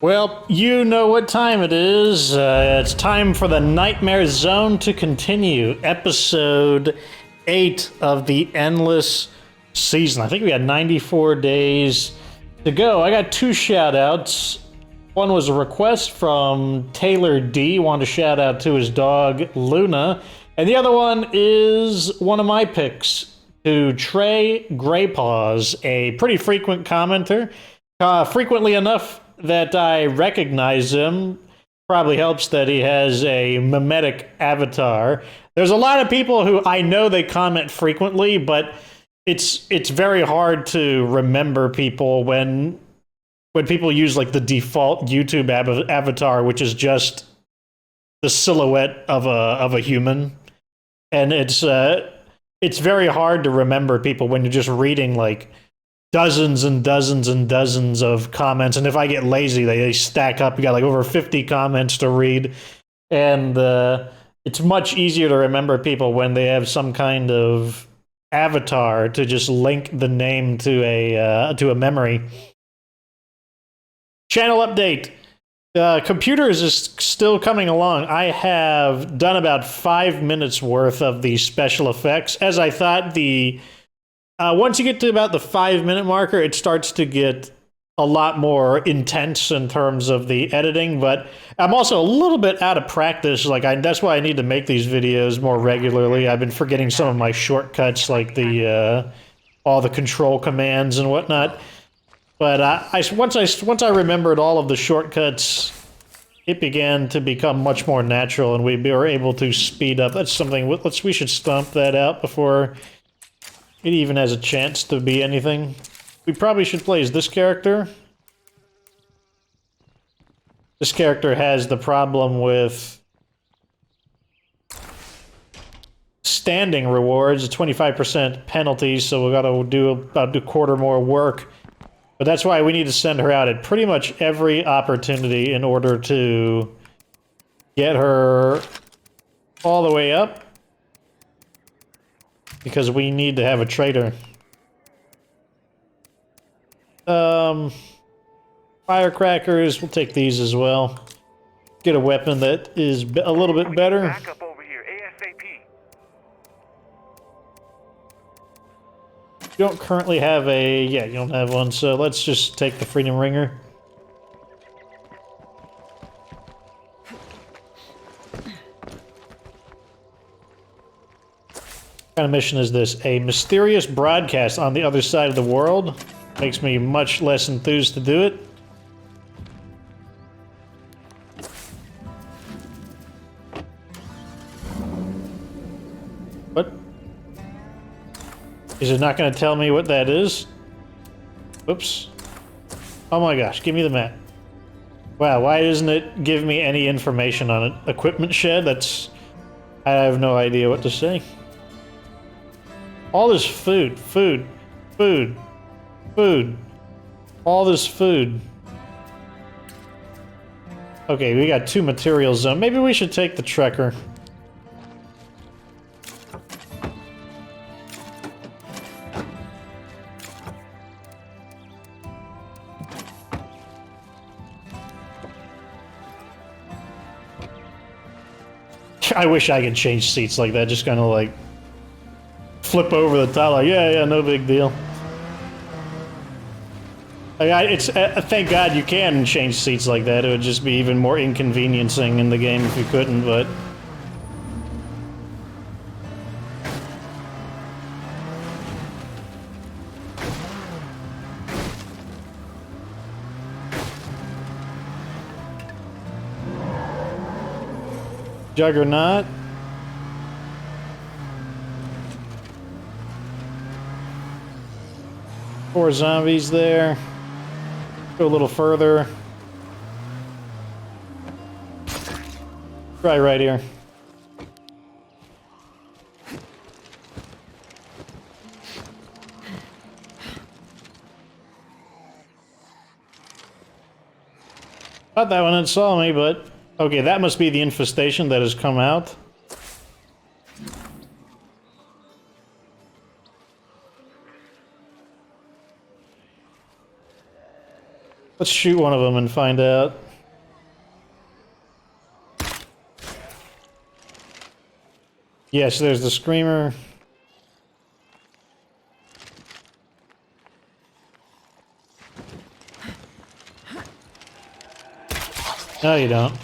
Well, you know what time it is. It's time for the Nightmare Zone to continue. Episode 8 of the Endless Season. I think we got 94 days to go. I got two shout outs. One was a request from Taylor D. Wanted to shout out to his dog, Luna. And the other one is one of my picks to Trey Graypaws, a pretty frequent commenter. Frequently enough that I recognize him. Probably helps that he has a mimetic avatar. There's a lot of people who I know they comment frequently, but it's very hard to remember people when people use like the default YouTube avatar, which is just the silhouette of a human, and it's very hard to remember people when you're just reading like dozens and dozens and dozens of comments. And if I get lazy, they stack up. You got like over 50 comments to read. And it's much easier to remember people when they have some kind of avatar to just link the name to a memory. Channel update. Computers is still coming along. I have done about 5 minutes worth of the special effects. As I thought, once you get to about the 5-minute marker, it starts to get a lot more intense in terms of the editing, but I'm also a little bit out of practice. That's why I need to make these videos more regularly. I've been forgetting some of my shortcuts, like all the control commands and whatnot. But once I remembered all of the shortcuts, it began to become much more natural, and we were able to speed up. That's something. We should stomp that out before it even has a chance to be anything. We probably should play as this character. This character has the problem with standing rewards, a 25% penalty, so we gotta do about a quarter more work. But that's why we need to send her out at pretty much every opportunity in order to get her all the way up. Because we need to have a traitor. Firecrackers, we'll take these as well. Get a weapon that is a little bit better. Back up over here, ASAP. You don't currently have you don't have one, so let's just take the Freedom Ringer. What kind of mission is this? A mysterious broadcast on the other side of the world. Makes me much less enthused to do it. What? Is it not going to tell me what that is? Oops. Oh my gosh, give me the map. Wow, why doesn't it give me any information on it? Equipment shed? I have no idea what to say. All this food. All this food. Okay, we got 2 material zones. Maybe we should take the Trekker. I wish I could change seats like that, just kind of like flip over the top, like, yeah, no big deal. Like, thank God you can change seats like that. It would just be even more inconveniencing in the game if you couldn't, but... Juggernaut. Four zombies there. Go a little further. Try right here. Thought that one had saw me, but... Okay, that must be the infestation that has come out. Let's shoot one of them and find out. Yes, there's the screamer. No, you don't.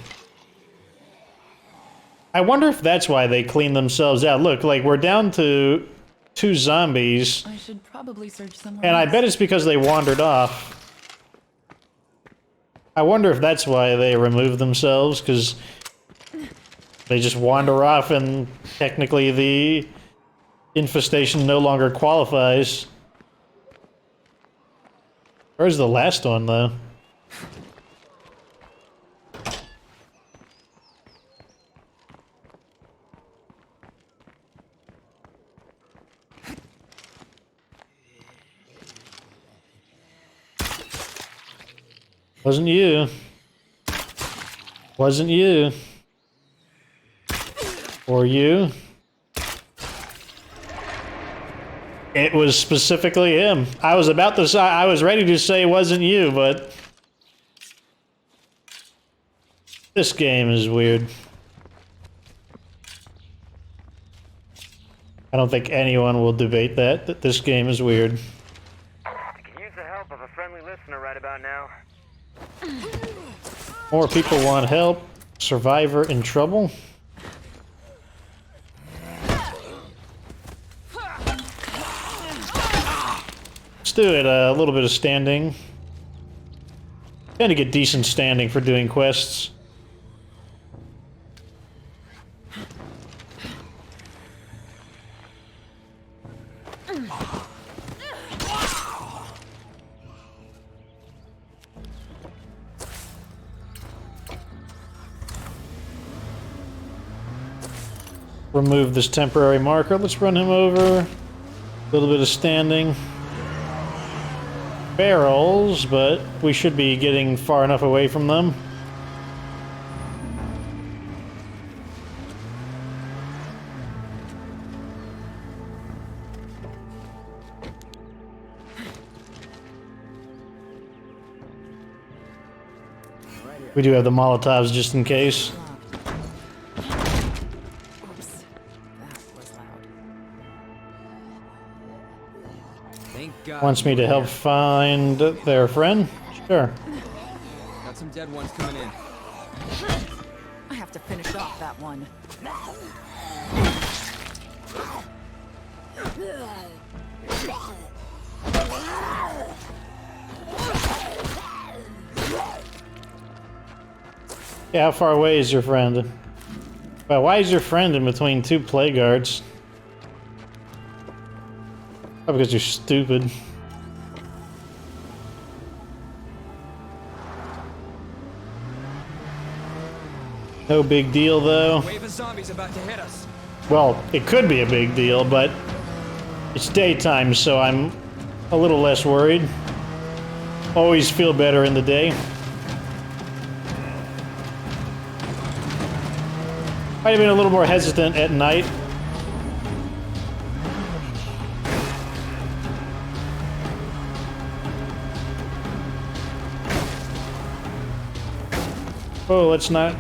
I wonder if that's why they clean themselves out. Look, like, we're down to 2 zombies. I should probably search somewhere And I else. bet it's because they wandered off. I wonder if that's why they removed themselves, because they just wander off and technically the infestation no longer qualifies. Where's the last one, though? Wasn't you. Wasn't you. Or you. It was specifically him. I was about to say, I was ready to say it wasn't you, but this game is weird. I don't think anyone will debate that this game is weird. I could use the help of a friendly listener right about now. More people want help. Survivor in trouble. Let's do it. A little bit of standing. Tend to get decent standing for doing quests. Remove this temporary marker. Let's run him over. A little bit of standing. Barrels, but we should be getting far enough away from them. We do have the Molotovs just in case. Wants me to help find their friend? Sure. Got some dead ones coming in. I have to finish off that one. Yeah, how far away is your friend? Well, why is your friend in between 2 plague guards? Probably because you're stupid. No big deal, though. Wave of zombies about to hit us. Well, it could be a big deal, but it's daytime, so I'm a little less worried. Always feel better in the day. Might have been a little more hesitant at night. Oh, let's not.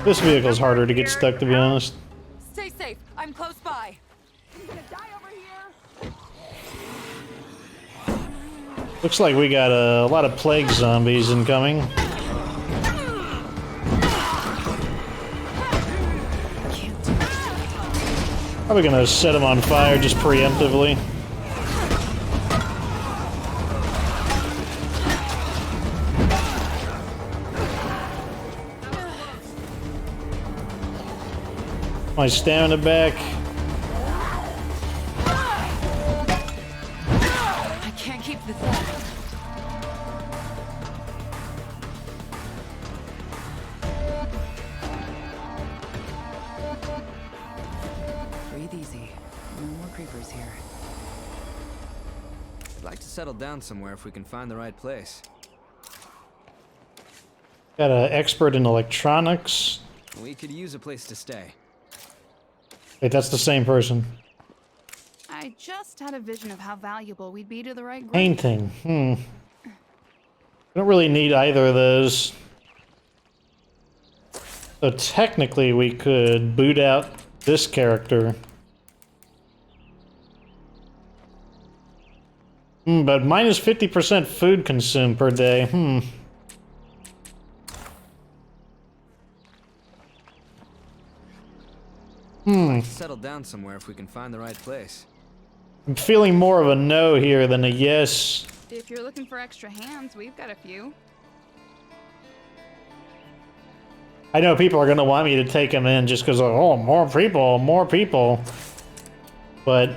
This vehicle's harder to get stuck, to be honest. Stay safe. I'm close by. Looks like we got a lot of plague zombies incoming. Probably gonna set them on fire just preemptively. My stamina back. I can't keep this up. Breathe easy. No more creepers here. I'd like to settle down somewhere if we can find the right place. Got an expert in electronics. We could use a place to stay. Wait, that's the same person. I just had a vision of how valuable we'd be to the right group. Painting. don't really need either of those. So technically we could boot out this character. But minus 50% food consumed per day. Let's settle down somewhere if we can find the right place. I'm feeling more of a no here than a yes. If you're looking for extra hands, we've got a few. I know people are going to want me to take them in just because, oh, more people, more people. But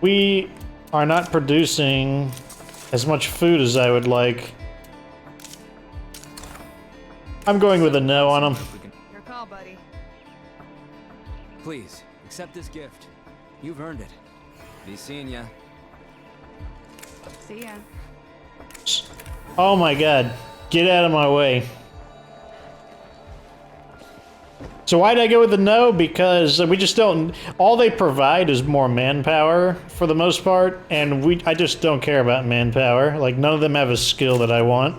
we are not producing as much food as I would like. I'm going with a no on them. Your call, buddy. Please, accept this gift. You've earned it. Be seeing ya. See ya. Oh my god. Get out of my way. So why did I go with the no? Because we just don't... All they provide is more manpower, for the most part, and I just don't care about manpower. Like, none of them have a skill that I want.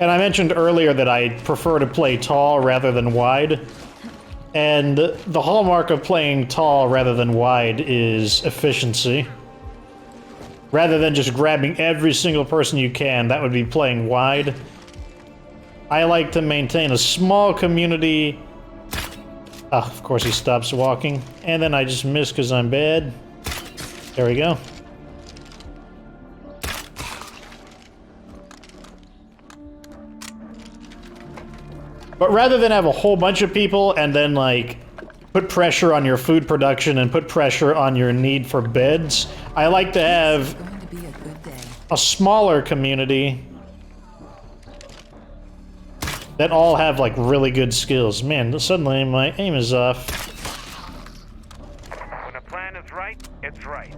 And I mentioned earlier that I prefer to play tall rather than wide. And the hallmark of playing tall rather than wide is efficiency. Rather than just grabbing every single person you can, that would be playing wide. I like to maintain a small community. Ah, of course he stops walking. And then I just miss because I'm bad. There we go. But rather than have a whole bunch of people and then, like, put pressure on your food production and put pressure on your need for beds, I like to have a smaller community that all have, like, really good skills. Man, suddenly my aim is off. When a plan is right, it's right.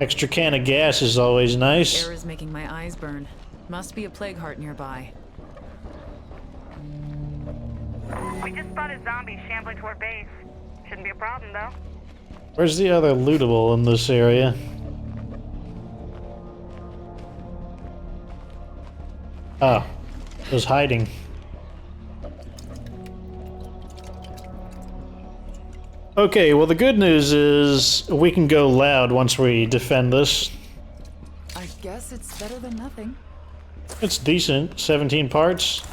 Extra can of gas is always nice. Air is making my eyes burn. Must be a plague heart nearby. We just spotted zombies shambling toward base. Shouldn't be a problem, though. Where's the other lootable in this area? Oh, it was hiding. Okay, well the good news is we can go loud once we defend this. I guess it's better than nothing. It's decent, 17 parts.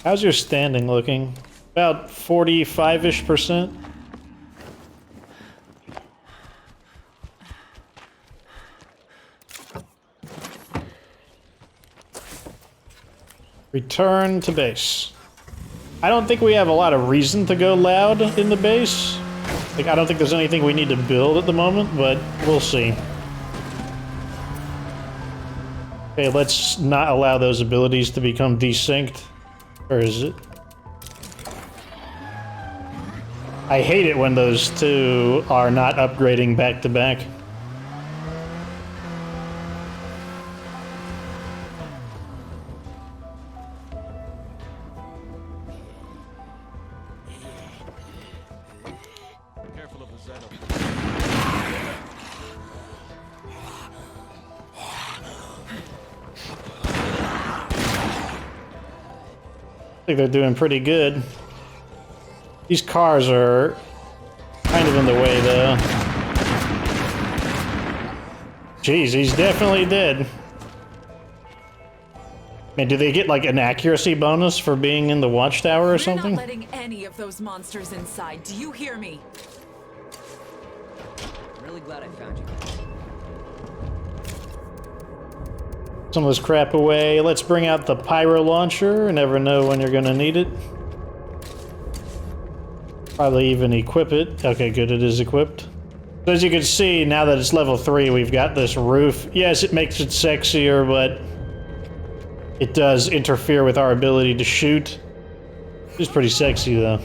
How's your standing looking? About 45-ish%. Return to base. I don't think we have a lot of reason to go loud in the base. Like, I don't think there's anything we need to build at the moment, but we'll see. Okay, let's not allow those abilities to become desynced. Or is it? I hate it when those two are not upgrading back to back. I think they're doing pretty good. These cars are kind of in the way, though. Jeez, he's definitely dead. Man, do they get, like, an accuracy bonus for being in the watchtower or something? We're not letting any of those monsters inside. Do you hear me? I'm really glad I found you. Some of this crap away. Let's bring out the pyro launcher. Never know when you're gonna need it. Probably even equip it. Okay, good, it is equipped. So as you can see, now that it's level 3, we've got this roof. Yes, it makes it sexier, but it does interfere with our ability to shoot. It's pretty sexy, though.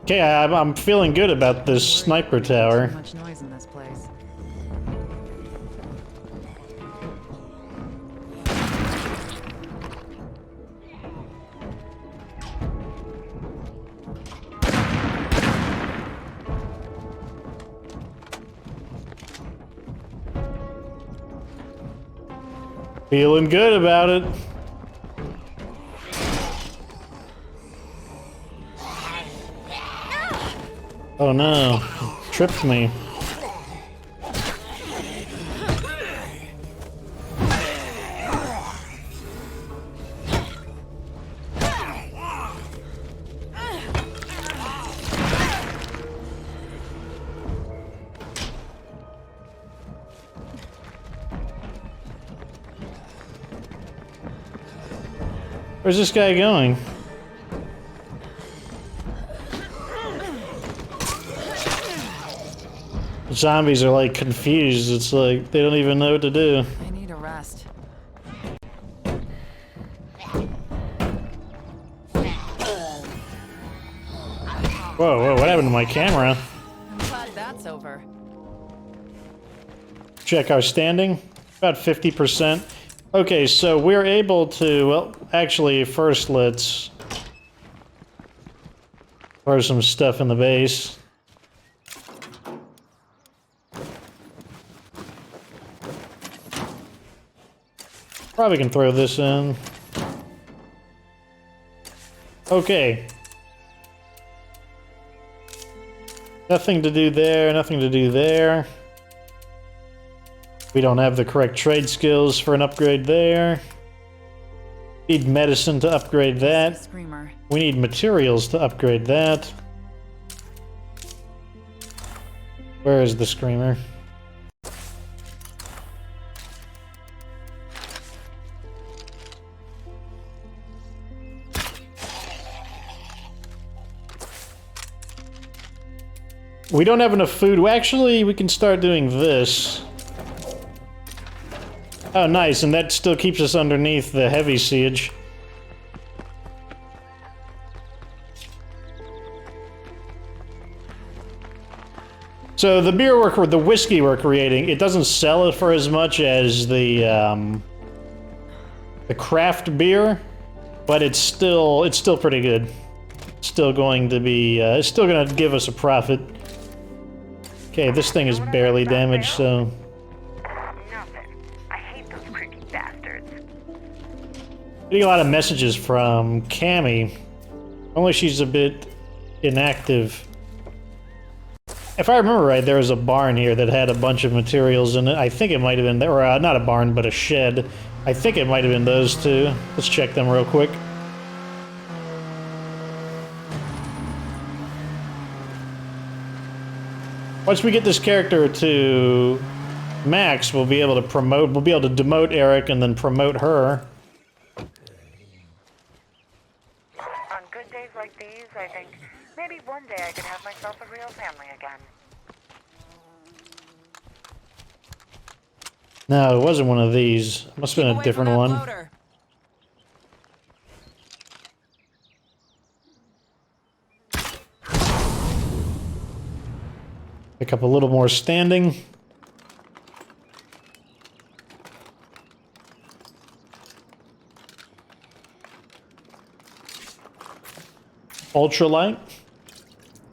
Okay, I'm feeling good about this sniper tower. Too much noise in this place. Feeling good about it. Oh no, tripped me. Where's this guy going? Zombies are like confused. It's like they don't even know what to do. I need a rest. Whoa, what happened to my camera? I'm glad that's over. Check our standing. About 50%. Okay, so we're able to, well, actually, first let's throw some stuff in the base. Probably can throw this in. Okay. Nothing to do there, nothing to do there. We don't have the correct trade skills for an upgrade there. Need medicine to upgrade that. Screamer. We need materials to upgrade that. Where is the screamer? We don't have enough food. Well, actually, we can start doing this. Oh, nice, and that still keeps us underneath the heavy siege. So the beer the whiskey we're creating, it doesn't sell it for as much as the craft beer, but it's still pretty good. It's still going to be, it's still going to give us a profit. Okay, this thing is barely damaged, so... Nothing. I hate those creepy bastards. Getting a lot of messages from Cammy. Only she's a bit inactive. If I remember right, there was a barn here that had a bunch of materials in it. I think it might have been, or not a barn, but a shed. I think it might have been those two. Let's check them real quick. Once we get this character to max, we'll be able to demote Eric and then promote her. On good days like these, I think maybe one day I could have myself a real family again. No, it wasn't one of these. It must have been a different one. Floater. Pick up a little more standing. Ultralight.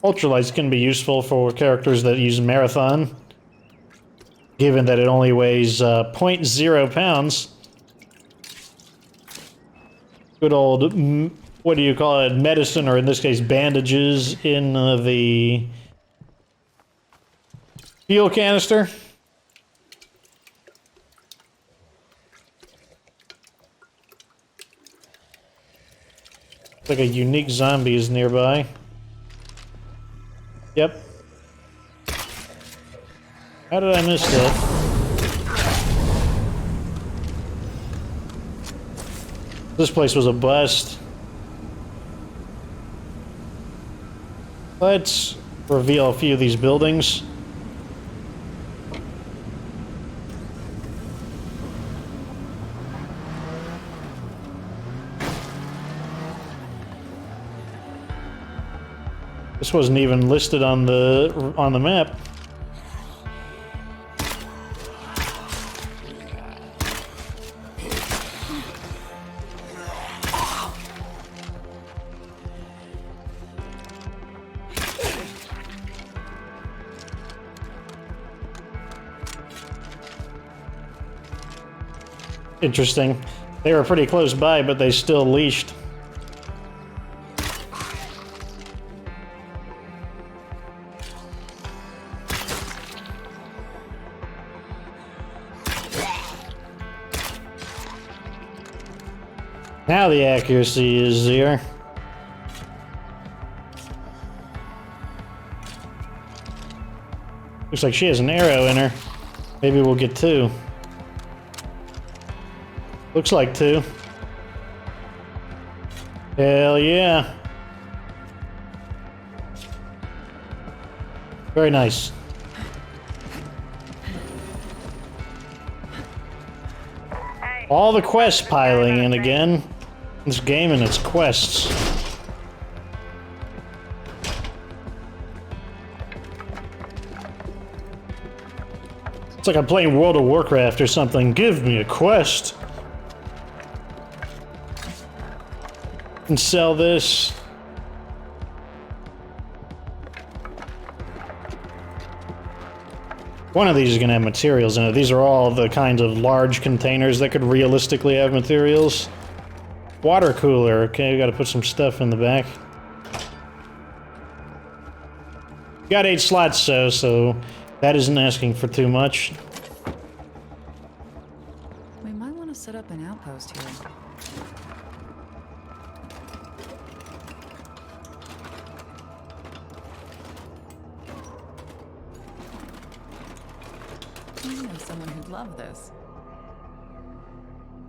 Ultralights can be useful for characters that use Marathon, given that it only weighs 0.0 pounds. Good old, what do you call it, medicine, or in this case bandages in the fuel canister. Looks like a unique zombie is nearby. Yep. How did I miss that? This place was a bust. Let's reveal a few of these buildings. This wasn't even listed on the map. Interesting. They were pretty close by, but they still leashed. Now the accuracy is there. Looks like she has an arrow in her. Maybe we'll get two. Looks like two. Hell yeah. Very nice. All the quests piling in again. This game and its quests. It's like I'm playing World of Warcraft or something. Give me a quest. And sell this. One of these is going to have materials in it. These are all the kinds of large containers that could realistically have materials. Water cooler. Okay, we got to put some stuff in the back. Got 8 slots, so that isn't asking for too much. We might want to set up an outpost here. I know someone who'd love this.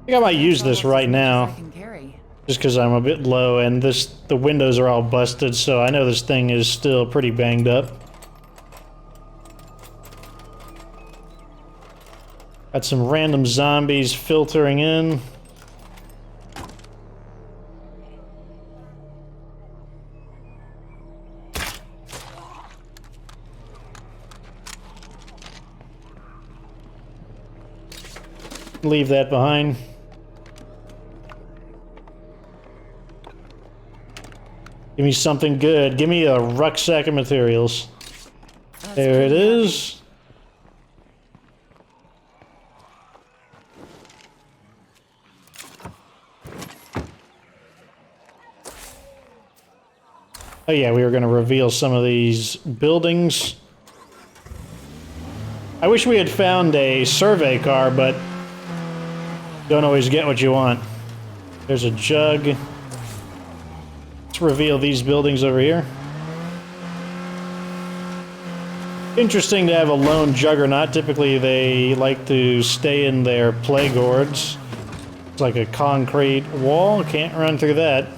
I think I might use this right now. I can carry. Just because I'm a bit low and the windows are all busted, so I know this thing is still pretty banged up. Got some random zombies filtering in. Leave that behind. Give me something good. Give me a rucksack of materials. There it is. Oh yeah, we were going to reveal some of these buildings. I wish we had found a survey car, but don't always get what you want. There's a jug. Let's reveal these buildings over here. Interesting to have a lone juggernaut. Typically they like to stay in their play gourds. It's like a concrete wall. Can't run through that.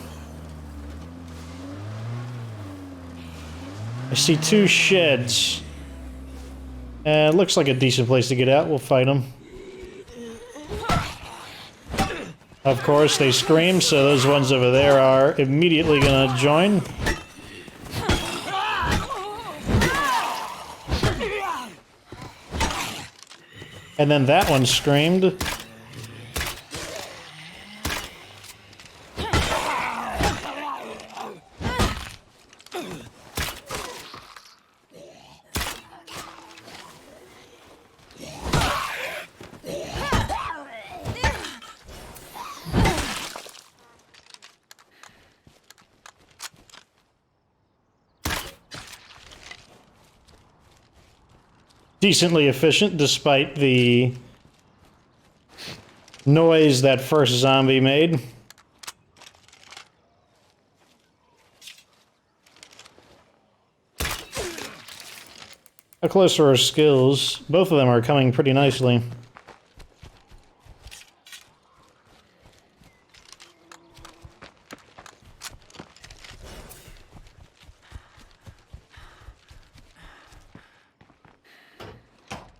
I see 2 sheds. Looks like a decent place to get out. We'll fight them. Of course, they scream, so those ones over there are immediately gonna join. And then that one screamed. Decently efficient, despite the noise that first zombie made. How close are our skills? Both of them are coming pretty nicely.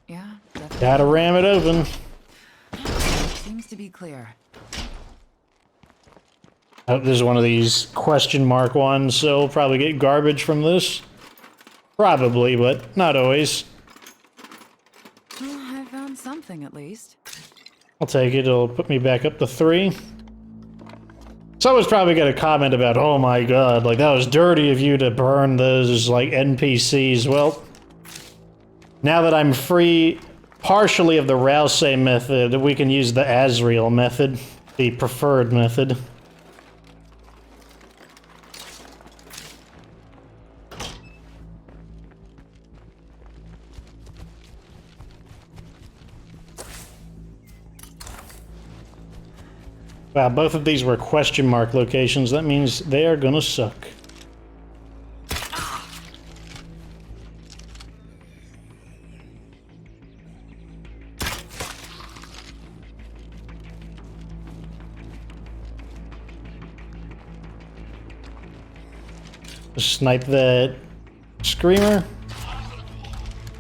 Yeah, definitely. Gotta ram it open. Seems to be clear. Oh, this is one of these question mark ones, so we'll probably get garbage from this. Probably, but not always. Well, I found something at least. I'll take it. It'll put me back up to 3. Someone's probably got a comment about, oh my god, like that was dirty of you to burn those like NPCs. Well, now that I'm free partially of the Rousey method, we can use the Azrael method, the preferred method. Wow, both of these were question mark locations. That means they are gonna suck. Snipe that screamer.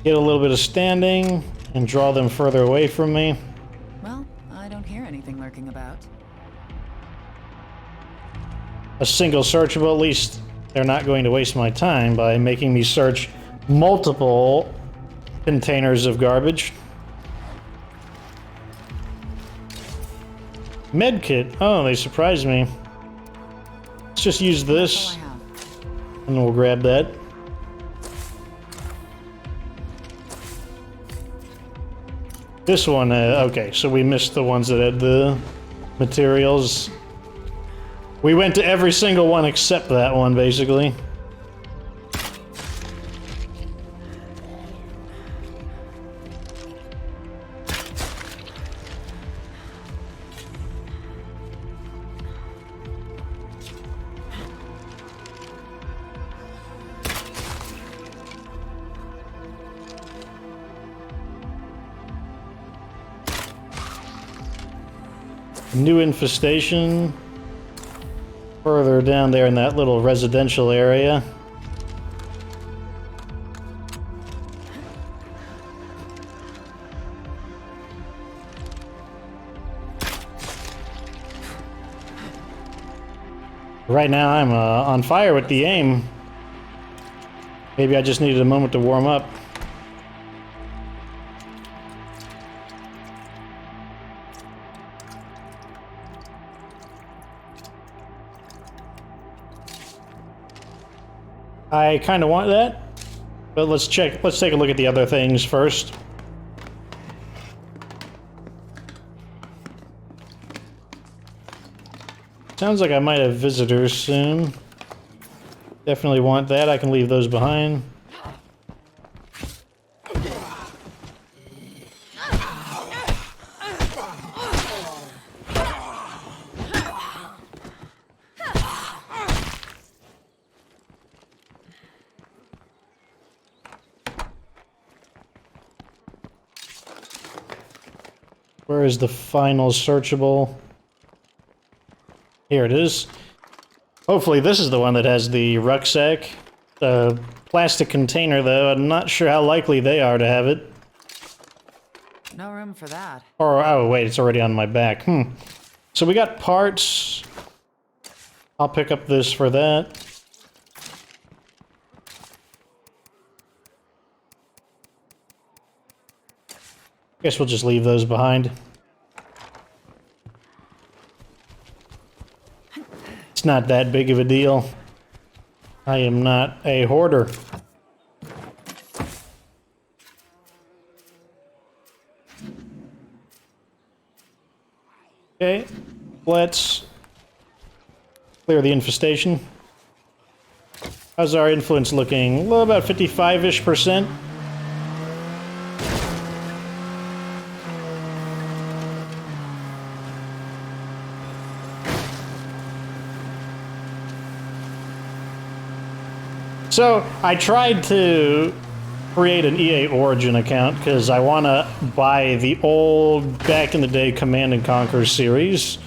Get a little bit of standing and draw them further away from me. Well, I don't hear anything lurking about. A single searchable, at least they're not going to waste my time by making me search multiple containers of garbage. Medkit. Oh, they surprised me. Let's just use this, That's all I have. and we'll grab that. This one, okay, so we missed the ones that had the materials. We went to every single one except that one, basically. New infestation. Further down there in that little residential area. Right now I'm on fire with the aim. Maybe I just needed a moment to warm up. I kind of want that, but let's take a look at the other things first. Sounds like I might have visitors soon. Definitely want that. I can leave those behind. Where is the final searchable? Here it is. Hopefully this is the one that has the rucksack. The plastic container, though, I'm not sure how likely they are to have it. No room for that. Or, oh wait, it's already on my back. So we got parts. I'll pick up this for that. Guess we'll just leave those behind. It's not that big of a deal. I am not a hoarder. Okay, let's clear the infestation. How's our influence looking? Well, about 55-ish%. So, I tried to create an EA Origin account because I want to buy the old, back-in-the-day Command & Conquer series.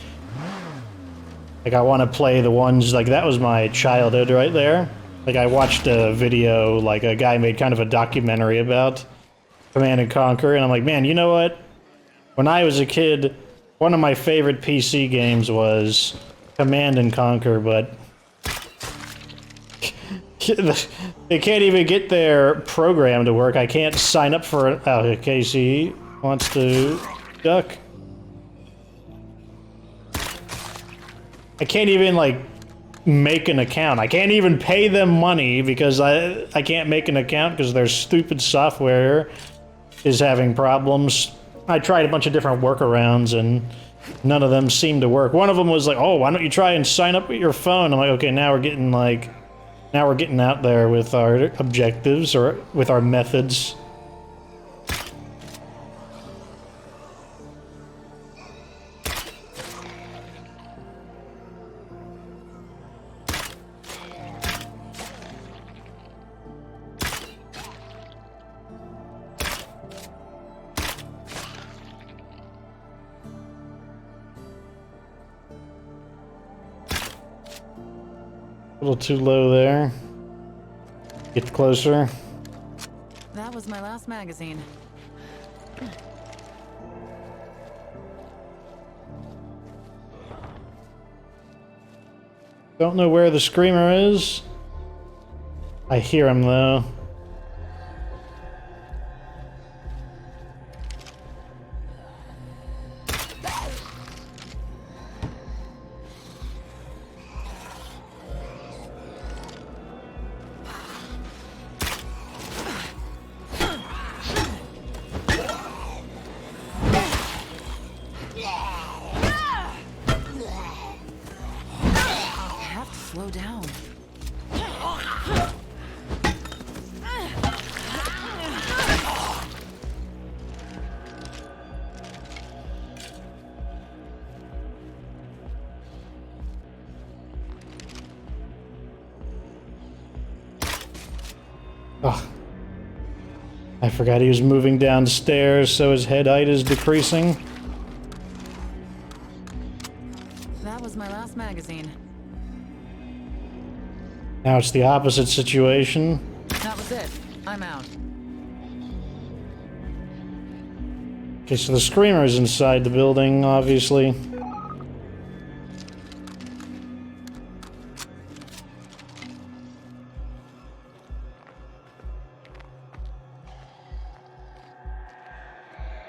Like, I want to play the ones, like, that was my childhood right there. Like, I watched a video, like, a guy made kind of a documentary about Command & Conquer, and I'm like, man, you know what? When I was a kid, one of my favorite PC games was Command and Conquer, but they can't even get their program to work. I can't sign up for it. Oh, Casey wants to duck. I can't even, like, make an account. I can't even pay them money because I can't make an account because their stupid software is having problems. I tried a bunch of different workarounds and none of them seemed to work. One of them was like, oh, why don't you try and sign up with your phone? I'm like, okay, now we're getting out there with our objectives or with our methods. A little too low there. Get closer. That was my last magazine. Don't know where the screamer is. I hear him though. Slow down. Oh. I forgot he was moving downstairs, so his head height is decreasing. That was my last magazine. Now it's the opposite situation. That was it. I'm out. Okay, so the screamer is inside the building, obviously.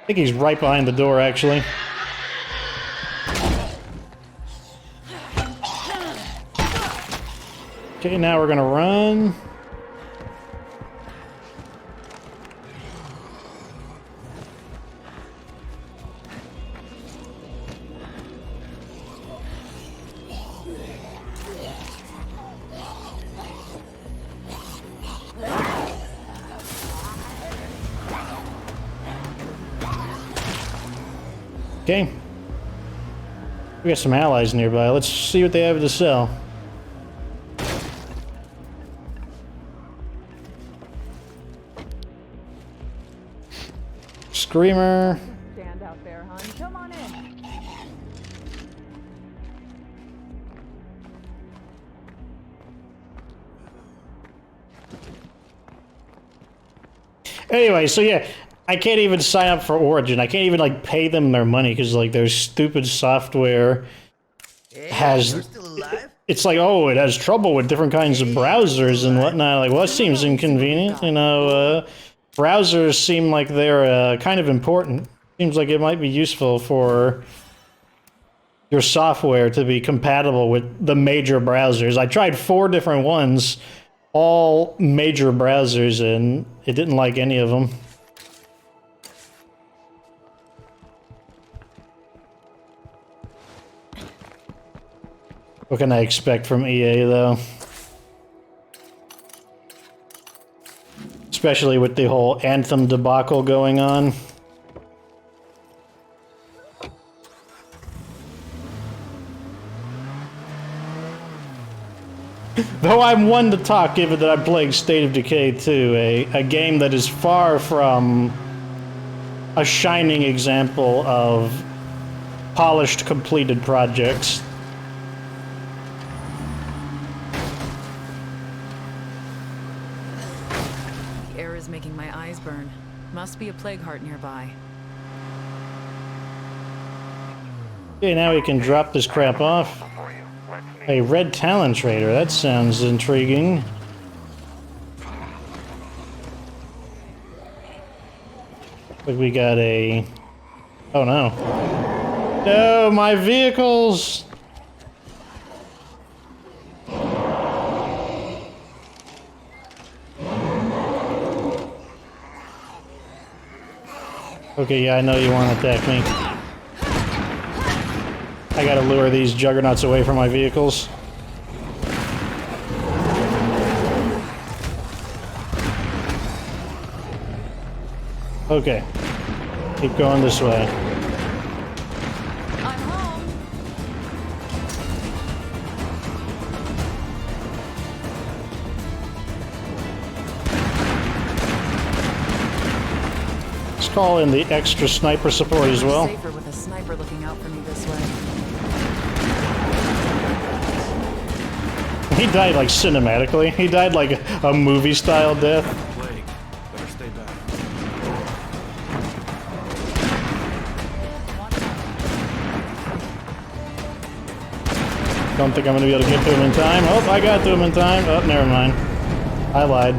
I think he's right behind the door, actually. Okay, now we're gonna run. Okay. We got some allies nearby. Let's see what they have to sell. Screamer. Stand out there, hon. Come on in. Anyway, so yeah, I can't even sign up for Origin. I can't even, like, pay them their money because, like, their stupid software has... It's like, oh, it has trouble with different kinds of browsers and whatnot. Like, well, that seems inconvenient, you know, browsers seem like they're kind of important. Seems like it might be useful for your software to be compatible with the major browsers. I tried 4 different ones, all major browsers, and it didn't like any of them. What can I expect from EA, though? Especially with the whole Anthem debacle going on. Though I'm one to talk, given that I'm playing State of Decay 2, a game that is far from a shining example of polished, completed projects. The air is making my eyes burn. Must be a plague heart nearby. Okay, now we can drop this crap off. That's me. A red talent trader, that sounds intriguing. Like we got a... Oh no. No, my vehicles! Okay, yeah, I know you want to attack me. I gotta lure these juggernauts away from my vehicles. Okay. Keep going this way. I'm home. Let's call in the extra sniper support as well. Safer with a sniper looking out for me this way. He died like cinematically. He died like a movie-style death. Plague. Better stay back. Don't think I'm gonna be able to get to him in time. Oh, I got to him in time. Oh, never mind. I lied.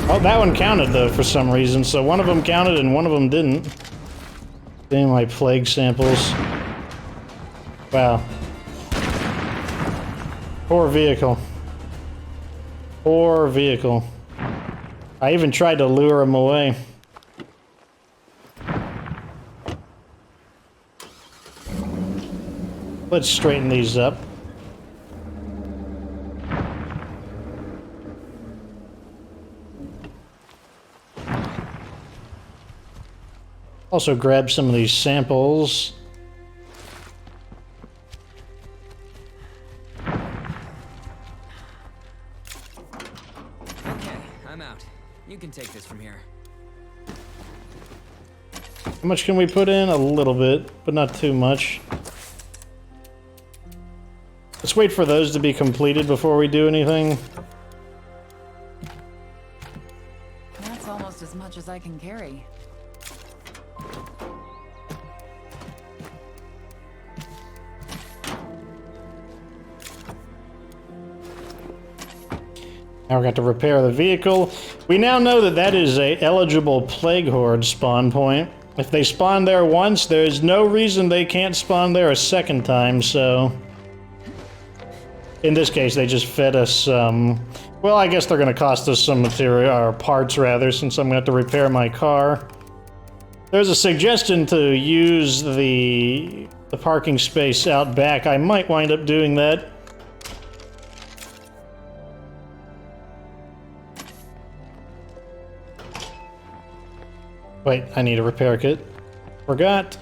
Oh, that one counted though for some reason. So one of them counted and one of them didn't. Damn, my plague samples. Wow. Poor vehicle. Poor vehicle. I even tried to lure him away. Let's straighten these up. Also grab some of these samples. Okay, I'm out. You can take this from here. How much can we put in? A little bit, but not too much. Let's wait for those to be completed before we do anything. That's almost as much as I can carry. Now we're going to repair the vehicle. We now know that that is a eligible plague horde spawn point. If they spawn there once, there's no reason they can't spawn there a second time, so... In this case, they just fed us, well, I guess they're going to cost us some material, or parts rather, since I'm going to have to repair my car. There's a suggestion to use the parking space out back. I might wind up doing that. Wait, I need a repair kit. Forgot.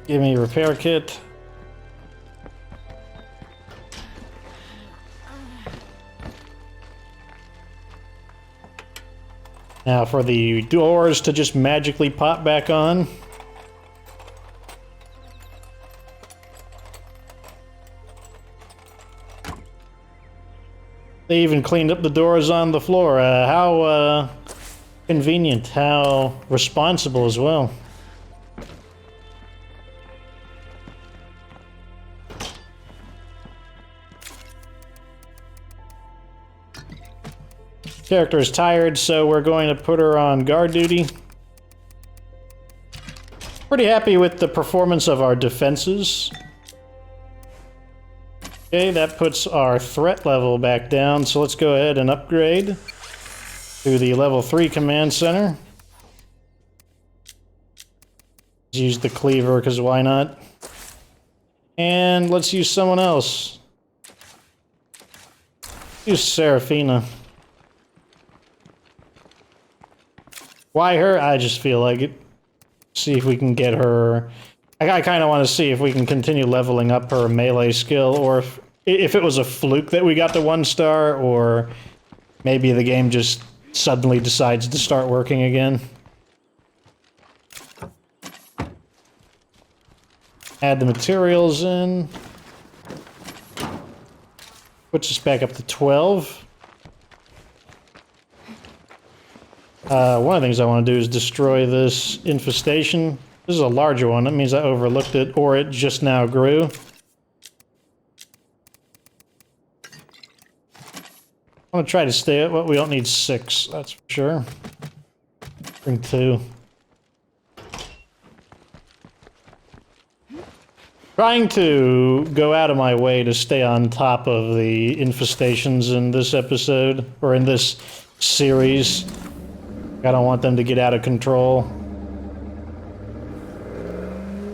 Give me a repair kit. Now for the doors to just magically pop back on. They even cleaned up the doors on the floor. How convenient, how responsible as well. Character is tired, so we're going to put her on guard duty. Pretty happy with the performance of our defenses. Okay, that puts our threat level back down, so let's go ahead and upgrade to the level 3 command center. Use the cleaver, because why not? And let's use someone else. Use Seraphina. Why her? I just feel like it. See if we can get her... I kind of want to see if we can continue leveling up her melee skill, or if it was a fluke that we got to 1 star, or maybe the game just suddenly decides to start working again. Add the materials in. Puts us back up to 12. One of the things I want to do is destroy this infestation. This is a larger one. That means I overlooked it, or it just now grew. I want to try to stay at, well, we don't need 6, that's for sure. Bring 2. Trying to go out of my way to stay on top of the infestations in this episode, or in this series. I don't want them to get out of control.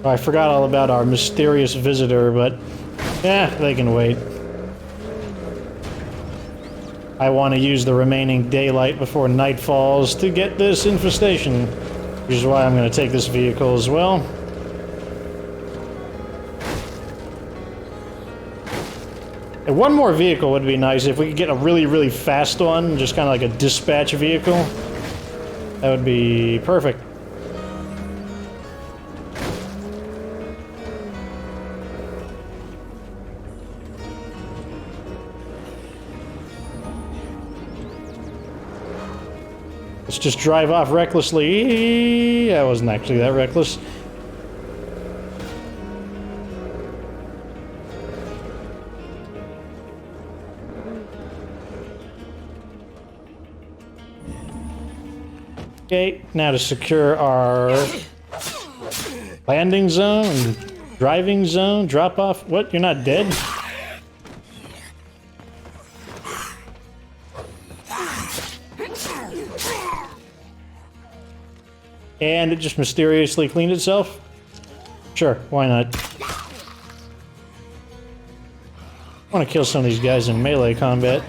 Oh, I forgot all about our mysterious visitor, but they can wait. I want to use the remaining daylight before night falls to get this infestation, which is why I'm going to take this vehicle as well. And one more vehicle would be nice if we could get a really, really fast one, just kind of like a dispatch vehicle. That would be perfect. Let's just drive off recklessly. I wasn't actually that reckless. Okay, now to secure our landing zone and driving zone, drop off. What? You're not dead? And it just mysteriously cleaned itself? Sure, why not? I want to kill some of these guys in melee combat.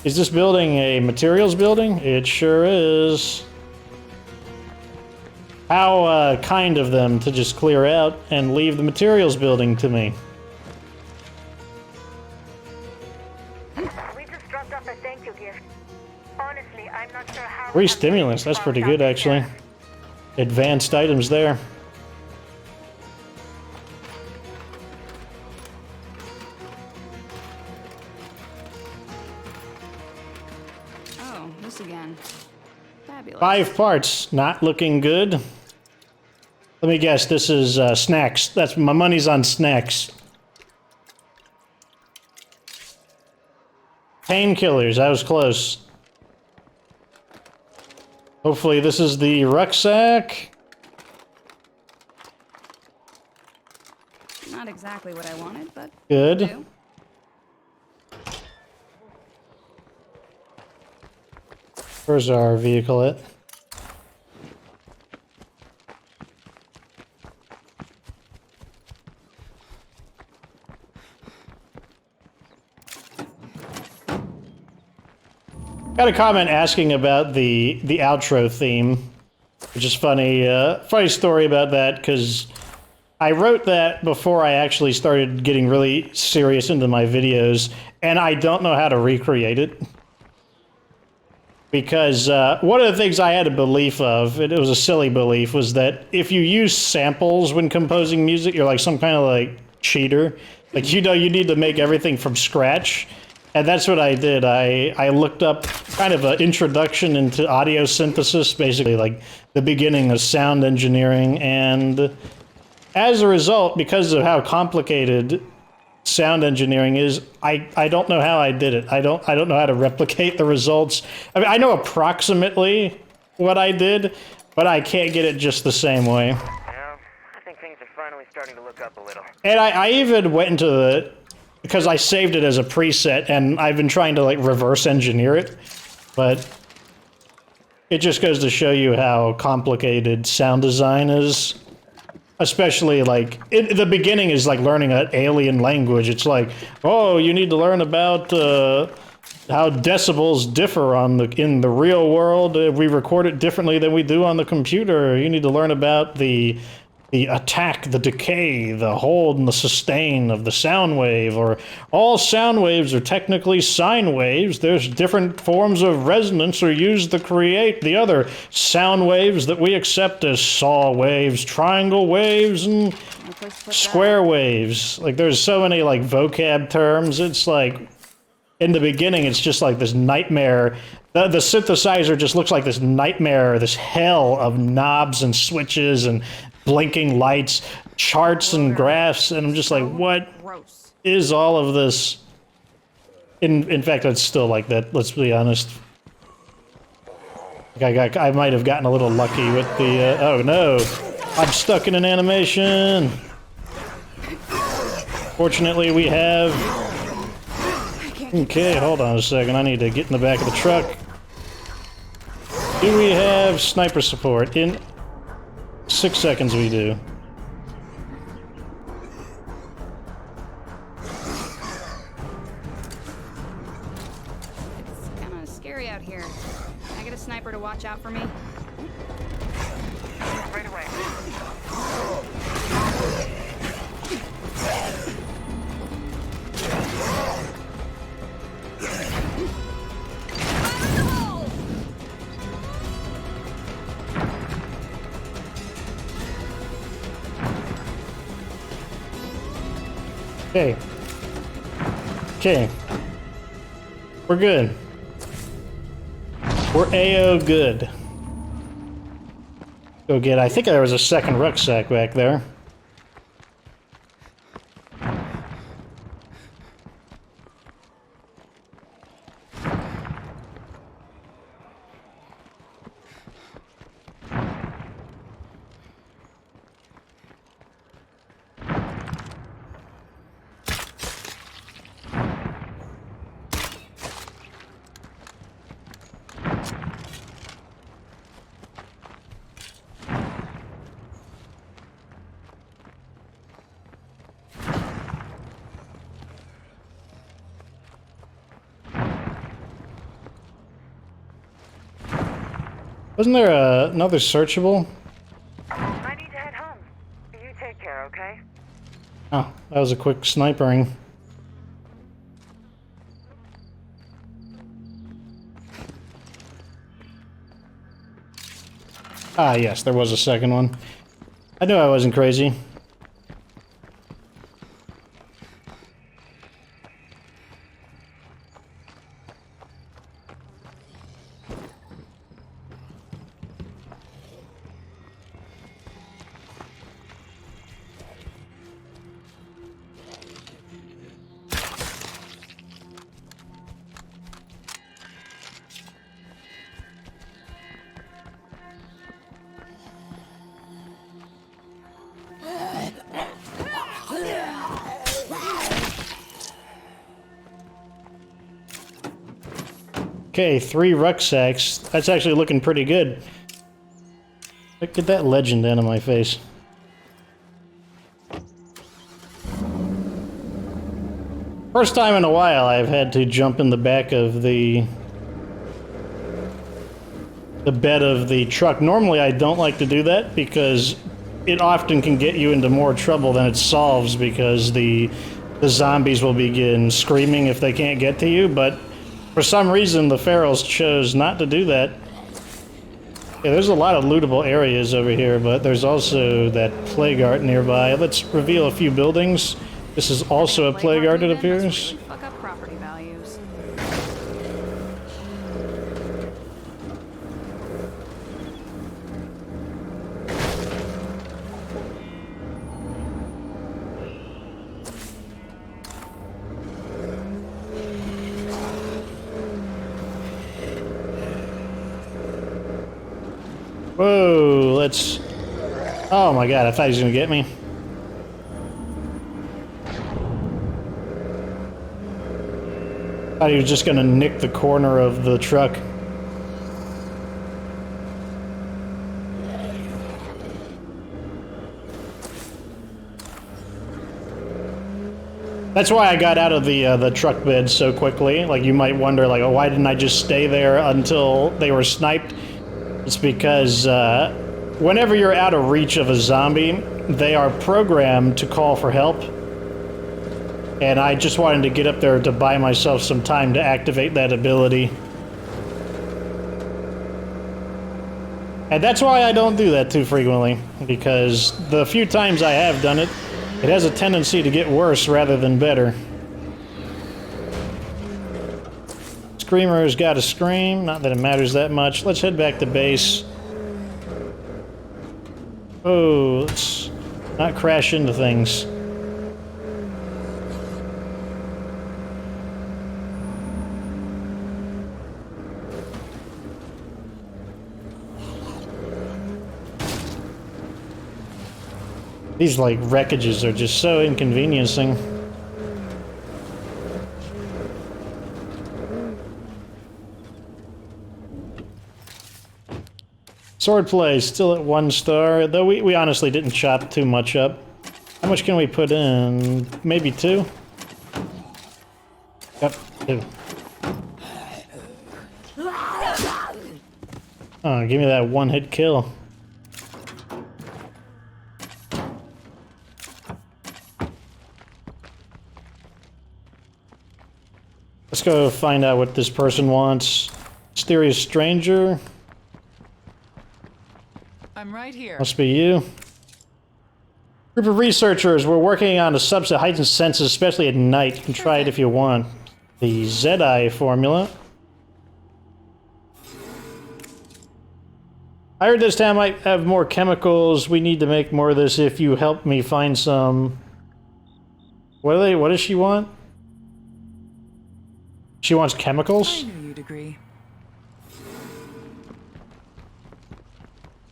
Is this building a materials building? It sure is. How kind of them to just clear out and leave the materials building to me. We just dropped off a thank you gift. Honestly, I'm not sure how... 3 stimulants, that's pretty good actually. Advanced items there. Oh, this again. Fabulous. 5 parts, not looking good. Let me guess, this is snacks. That's my money's on snacks. Painkillers, I was close. Hopefully this is the rucksack. Not exactly what I wanted, but Good. do. Where's our vehicle at? Got a comment asking about the outro theme, which is funny. Funny story about that, because I wrote that before I actually started getting really serious into my videos, and I don't know how to recreate it. Because one of the things I had a belief of, and it was a silly belief, was that if you use samples when composing music, you're like some kind of like cheater. Like, you know, you need to make everything from scratch. And that's what I did. I looked up kind of an introduction into audio synthesis, basically like the beginning of sound engineering. And as a result, because of how complicated sound engineering is, I don't know how I did it. I don't know how to replicate the results. I mean, I know approximately what I did, but I can't get it just the same way. Yeah, I think things are finally starting to look up a little. And I even went into the, because I saved it as a preset, and I've been trying to like reverse engineer it, but it just goes to show you how complicated sound design is. Especially like, the beginning is like learning an alien language. It's like, oh, you need to learn about how decibels differ in the real world. We record it differently than we do on the computer. You need to learn about the the attack, the decay, the hold, and the sustain of the sound wave, or all sound waves are technically sine waves. There's different forms of resonance are used to create the other sound waves that we accept as saw waves, triangle waves, and square waves. Like, there's so many, like, vocab terms. It's like, in the beginning, it's just like this nightmare. The synthesizer just looks like this nightmare, this hell of knobs and switches and blinking lights, charts and graphs, and I'm just like, what is all of this? In fact, it's still like that, let's be honest. I might have gotten a little lucky with the, oh no, I'm stuck in an animation. Fortunately, we have... Okay, hold on a second, I need to get in the back of the truck. Do we have sniper support? In 6 seconds we do. It's kind of scary out here. Can I get a sniper to watch out for me? Right away. Okay. Okay. We're good. We're A-O good. Go get, I think there was a second rucksack back there. Wasn't there another searchable? I need to head home. You take care, okay? Oh, that was a quick snipering. Ah, yes, there was a second one. I knew I wasn't crazy. Okay, 3 rucksacks. That's actually looking pretty good. Look at that legend out of my face. First time in a while I've had to jump in the back of the bed of the truck. Normally I don't like to do that because it often can get you into more trouble than it solves, because the zombies will begin screaming if they can't get to you, but for some reason the ferals chose not to do that. Yeah, there's a lot of lootable areas over here, but there's also that plague art nearby. Let's reveal a few buildings. This is also a plague art, it appears. Really fuck up property values. Whoa, let's... Oh my god, I thought he was gonna get me. I thought he was just gonna nick the corner of the truck. That's why I got out of the truck bed so quickly. Like, you might wonder, like, oh, why didn't I just stay there until they were sniped? It's because whenever you're out of reach of a zombie, they are programmed to call for help. And I just wanted to get up there to buy myself some time to activate that ability. And that's why I don't do that too frequently, because the few times I have done it, it has a tendency to get worse rather than better. Screamer's gotta scream, not that it matters that much. Let's head back to base. Oh, let's not crash into things. These, like, wreckages are just so inconveniencing. Swordplay still at 1 star, though we honestly didn't chop too much up. How much can we put in? Maybe 2? Yep, 2. Oh, give me that one-hit kill. Let's go find out what this person wants. Mysterious stranger. I'm right here. Must be you. Group of researchers. We're working on a subset that heightens senses, especially at night. You can try it if you want. The Zedi formula. I heard this town might have more chemicals. We need to make more of this if you help me find some... What does she want? She wants chemicals? I knew you'd agree.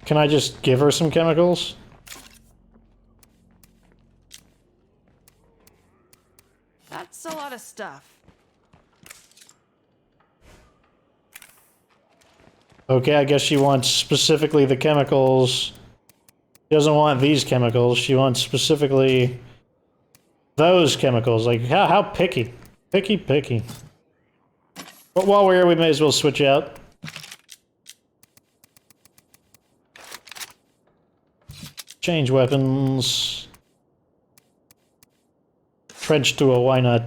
Can I just give her some chemicals? That's a lot of stuff. Okay, I guess she wants specifically the chemicals. She doesn't want these chemicals. She wants specifically those chemicals. Like, how picky? Picky. But while we're here, we may as well switch out. Change weapons. Trench tool, why not?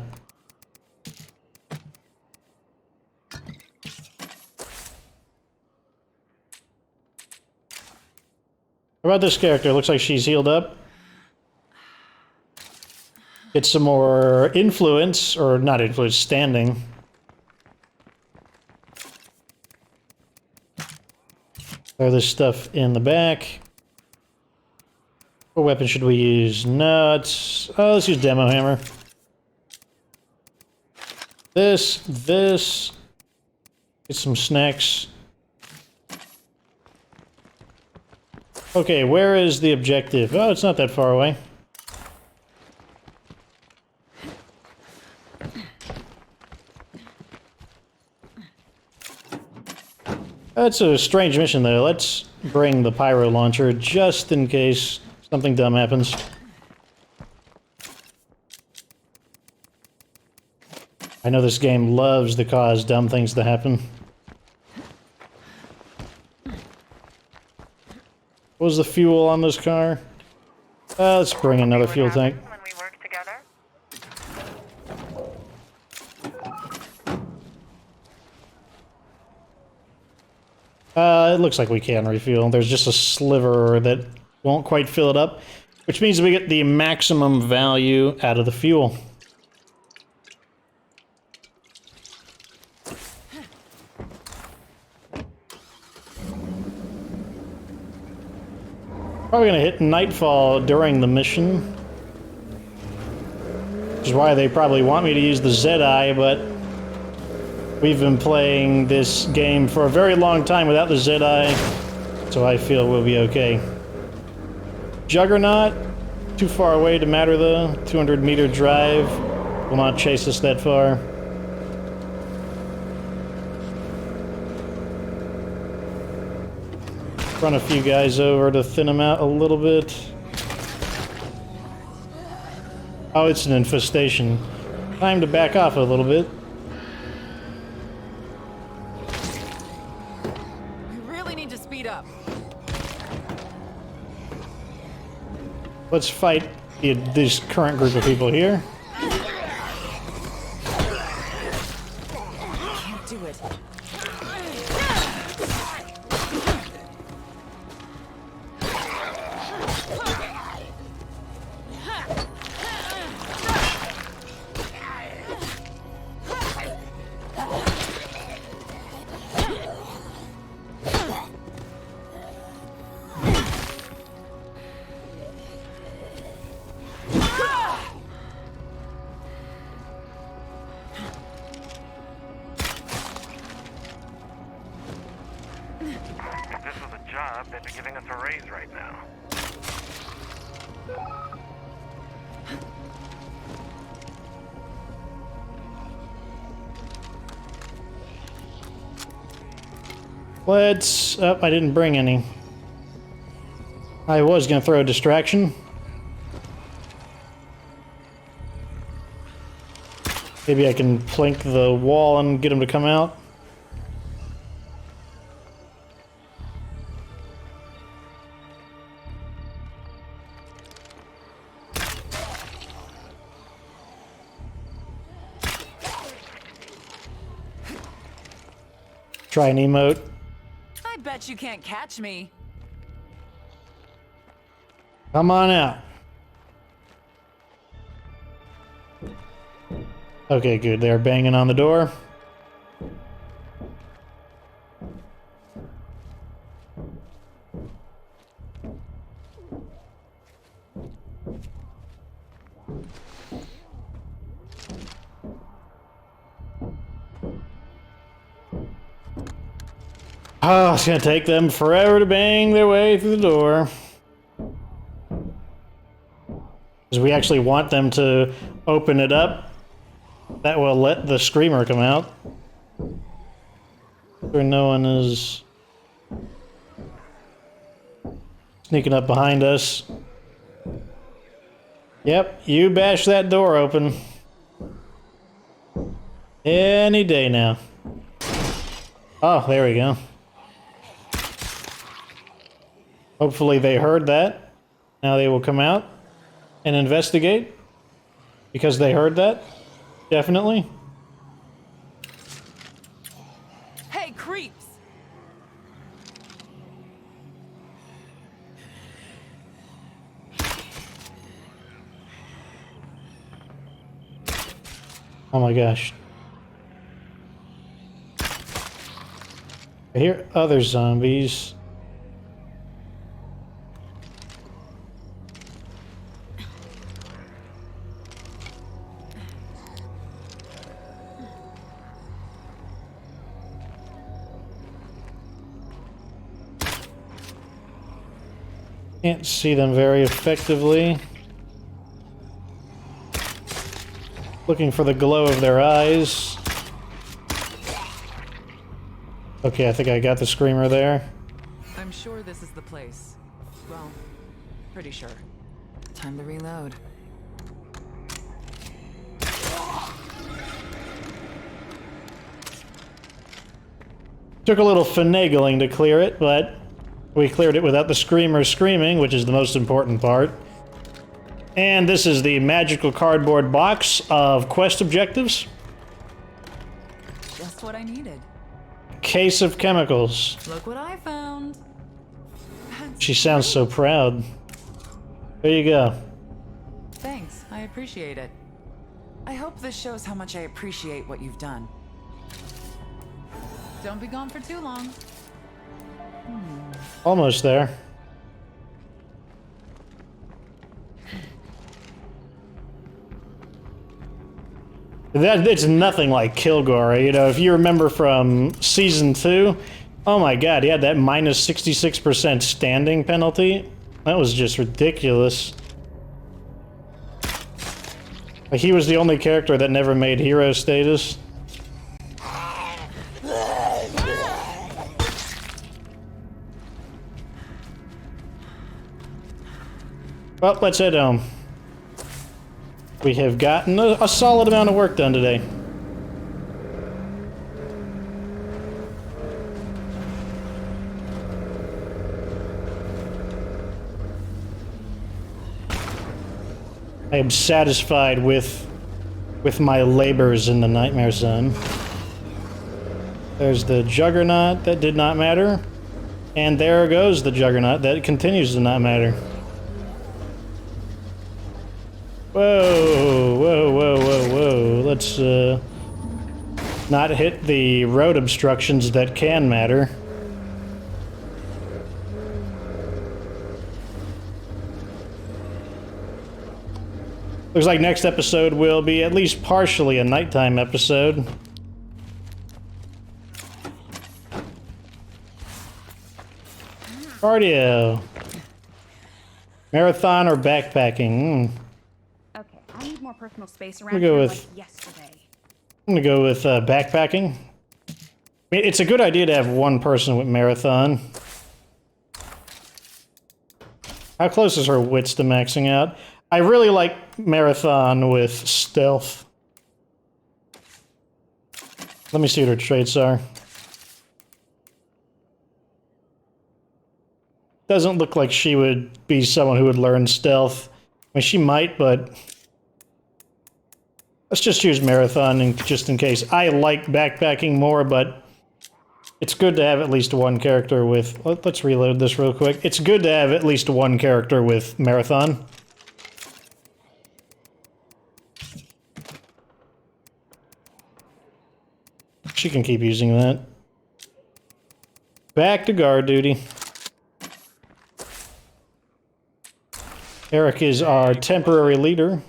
How about this character? Looks like she's healed up. Get some more influence, or not influence, standing. Throw this stuff in the back. What weapon should we use? No, let's use Demo Hammer. This. Get some snacks. Okay, where is the objective? Oh, it's not that far away. That's a strange mission, though. Let's bring the pyro launcher just in case something dumb happens. I know this game loves to cause dumb things to happen. What was the fuel on this car? Let's bring another fuel tank. When we work together? It looks like we can refuel. There's just a sliver that won't quite fill it up, which means we get the maximum value out of the fuel. Probably gonna hit nightfall during the mission, which is why they probably want me to use the Zedi, but we've been playing this game for a very long time without the Zedi, so I feel we'll be okay. Juggernaut, too far away to matter though. 200-meter drive will not chase us that far. Run a few guys over to thin them out a little bit. Oh, it's an infestation. Time to back off a little bit. We really need to speed up. Let's fight this current group of people here. Can't do it. If this was a job, they'd be giving us a raise right now. Let's... Oh, I didn't bring any. I was gonna throw a distraction. Maybe I can plink the wall and get him to come out. Try an emote. I bet you can't catch me. Come on out. Okay, good. They're banging on the door. Oh, it's gonna take them forever to bang their way through the door. Because we actually want them to open it up. That will let the screamer come out. Sure no one is sneaking up behind us. Yep, you bash that door open. Any day now. Oh, there we go. Hopefully they heard that. Now they will come out and investigate. Because they heard that. Definitely. Hey, creeps! Oh my gosh. I hear other zombies. Can't see them very effectively. Looking for the glow of their eyes. Okay, I think I got the screamer there. I'm sure this is the place. Well, pretty sure. Time to reload. Took a little finagling to clear it, but we cleared it without the screamer screaming, which is the most important part. And this is the magical cardboard box of quest objectives. Just what I needed. Case of chemicals. Look what I found. She sounds so proud. There you go. Thanks, I appreciate it. I hope this shows how much I appreciate what you've done. Don't be gone for too long. Almost there. It's nothing like Kilgore, you know, if you remember from Season 2, oh my god, he had that minus 66% standing penalty. That was just ridiculous. Like, he was the only character that never made hero status. Well, let's head home. We have gotten a solid amount of work done today. I am satisfied with my labors in the Nightmare Zone. There's the Juggernaut. That did not matter. And there goes the Juggernaut. That continues to not matter. Whoa, whoa, whoa, whoa, whoa. Let's not hit the road obstructions that can matter. Looks like next episode will be at least partially a nighttime episode. Cardio. Marathon or backpacking? Okay, I need more personal space I'm around gonna go here with, like yesterday. I'm gonna go with backpacking. I mean, it's a good idea to have one person with marathon. How close is her wits to maxing out? I really like marathon with stealth. Let me see what her traits are. Doesn't look like she would be someone who would learn stealth. I mean, she might, but let's just choose marathon just in case. I like backpacking more, but it's good to have at least one character with... Let's reload this real quick. It's good to have at least one character with marathon. She can keep using that. Back to guard duty. Eric is our temporary leader.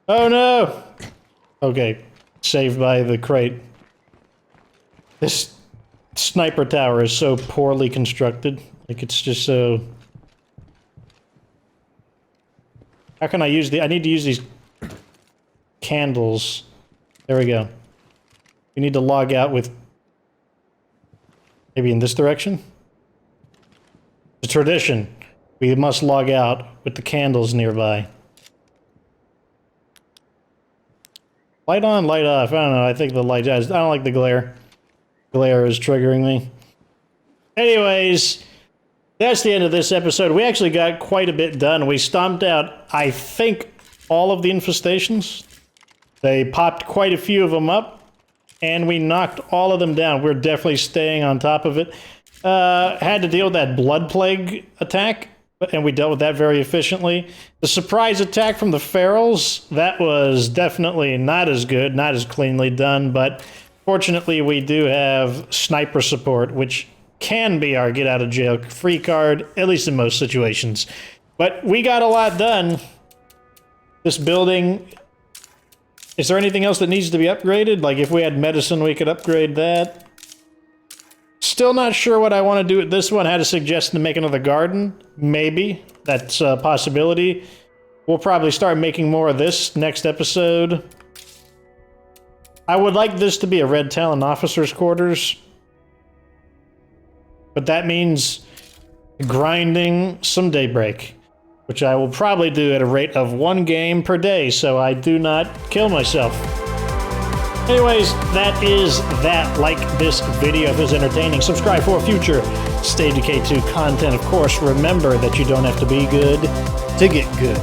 Oh no! Okay, saved by the crate. This sniper tower is so poorly constructed. Like, it's just so... How can I use the... I need to use these candles. There we go. We need to log out with... Maybe in this direction? It's a tradition. We must log out with the candles nearby. Light on, light off. I don't know. I think the light... I don't like the glare. Glare is triggering me. Anyways, that's the end of this episode. We actually got quite a bit done. We stomped out, I think, all of the infestations. They popped quite a few of them up, and we knocked all of them down. We're definitely staying on top of it. Had to deal with that blood plague attack, and we dealt with that very efficiently. The surprise attack from the ferals, that was definitely not as good, not as cleanly done, but fortunately we do have sniper support, which can be our get-out-of-jail-free card, at least in most situations. But we got a lot done. This building... Is there anything else that needs to be upgraded? Like, if we had medicine, we could upgrade that. Still not sure what I want to do with this one. I had a suggestion to make another garden. Maybe. That's a possibility. We'll probably start making more of this next episode. I would like this to be a Red Talon officer's quarters. But that means grinding some Daybreak, which I will probably do at a rate of 1 game per day, so I do not kill myself. Anyways, that is that. Like this video if it was entertaining. Subscribe for future Stay Decay 2 content. Of course, remember that you don't have to be good to get good.